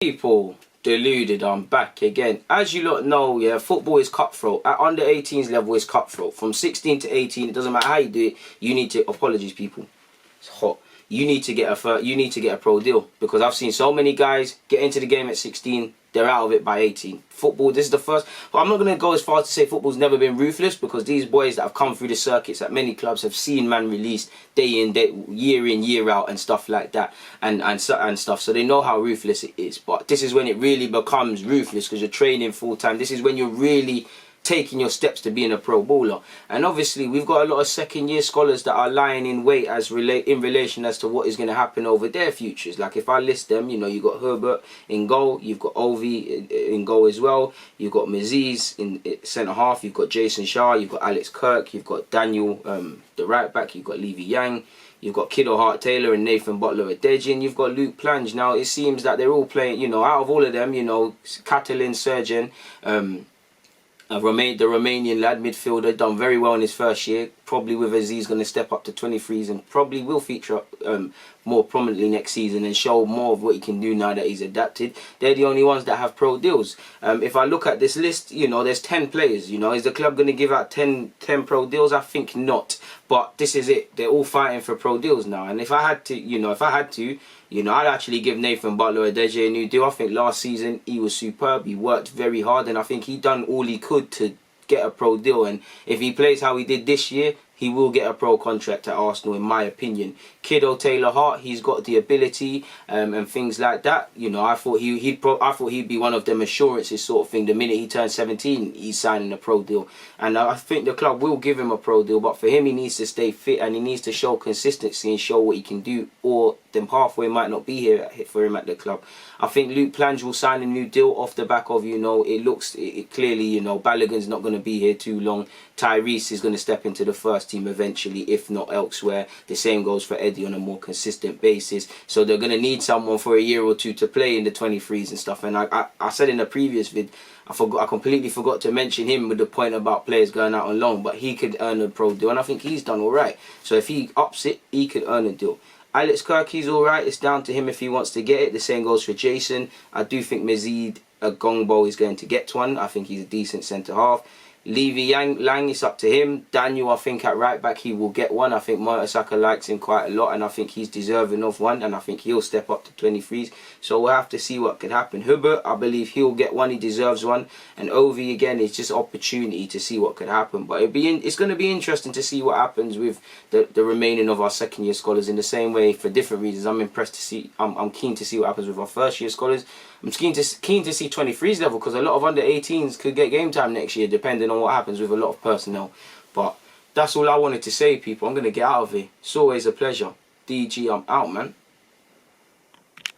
People, Deluded, I'm back again. As you lot know, yeah, football is cutthroat. At under 18s level, it's cutthroat. From 16 to 18, it doesn't matter how you do it. You need to, apologies, people. It's hot. You need to get a pro deal, because I've seen so many guys get into the game at 16. They're out of it by 18. Football, this is the first. Well, I'm not going to go as far as to say football's never been ruthless, because these boys that have come through the circuits at many clubs have seen man released day in, year out and stuff like that, and stuff. So they know how ruthless it is. But this is when it really becomes ruthless, because you're training full time. This is when you're really taking your steps to being a pro bowler. And obviously we've got a lot of second year scholars that are lying in wait in relation as to what is going to happen over their futures. Like if I list them, you know, you've got Herbert in goal, you've got Ovi in goal as well, you've got Maziz in centre half, you've got Jason Shah, you've got Alex Kirk, you've got Daniel the right back, you've got Levy Yang, you've got Kiddo Hart-Taylor and Nathan Butler-Adeji, and you've got Luke Plange. Now it seems that they're all playing, you know, out of all of them, you know, Catalin Surgeon, the Romanian lad, midfielder, done very well in his first year. Probably with Aziz going to step up to 23s and probably will feature more prominently next season and show more of what he can do now that he's adapted. They're the only ones that have pro deals. If I look at this list, you know, there's 10 players. You know, is the club going to give out 10 pro deals? I think not. But this is it. They're all fighting for pro deals now. And if I had to, you know, I'd actually give Nathan Butler-Adeji a new deal. I think last season he was superb. He worked very hard, and I think he done all he could to get a pro deal. And if he plays how he did this year, he will get a pro contract at Arsenal, in my opinion. Kiddo Taylor Hart, he's got the ability and things like that. You know, I thought he'd be one of them assurances sort of thing. The minute he turns 17, he's signing a pro deal, and I think the club will give him a pro deal. But for him, he needs to stay fit and he needs to show consistency and show what he can do, or the pathway might not be here for him at the club. I think Luke Plange will sign a new deal off the back of, you know, it clearly, you know, Balogun's not going to be here too long. Tyrese is going to step into the first team eventually, if not elsewhere. The same goes for Eddie on a more consistent basis. So they're going to need someone for a year or two to play in the 23s and stuff. And I said in a previous vid, I completely forgot to mention him with the point about players going out on loan, but he could earn a pro deal, and I think he's done all right. So if he ups it, he could earn a deal. Alex Kirk, he's all right. It's down to him if he wants to get it. The same goes for Jason. I do think Mazid Agongbo is going to get one. I think he's a decent centre half. Levy Lang, it's up to him. Daniel, I think at right back he will get one. I think Mertesacker likes him quite a lot, and I think he's deserving of one, and I think he'll step up to 23s. So we'll have to see what could happen. Herbert, I believe he'll get one. He deserves one. And Ovi, again, it's just opportunity to see what could happen. But it's going to be interesting to see what happens with the remaining of our second year scholars. In the same way, for different reasons, I'm impressed to see. I'm keen to see what happens with our first year scholars. I'm keen to see 23s level, because a lot of under 18s could get game time next year, depending on what happens with a lot of personnel. But that's all I wanted to say, people. I'm going to get out of here. It's always a pleasure. DG, I'm out, man.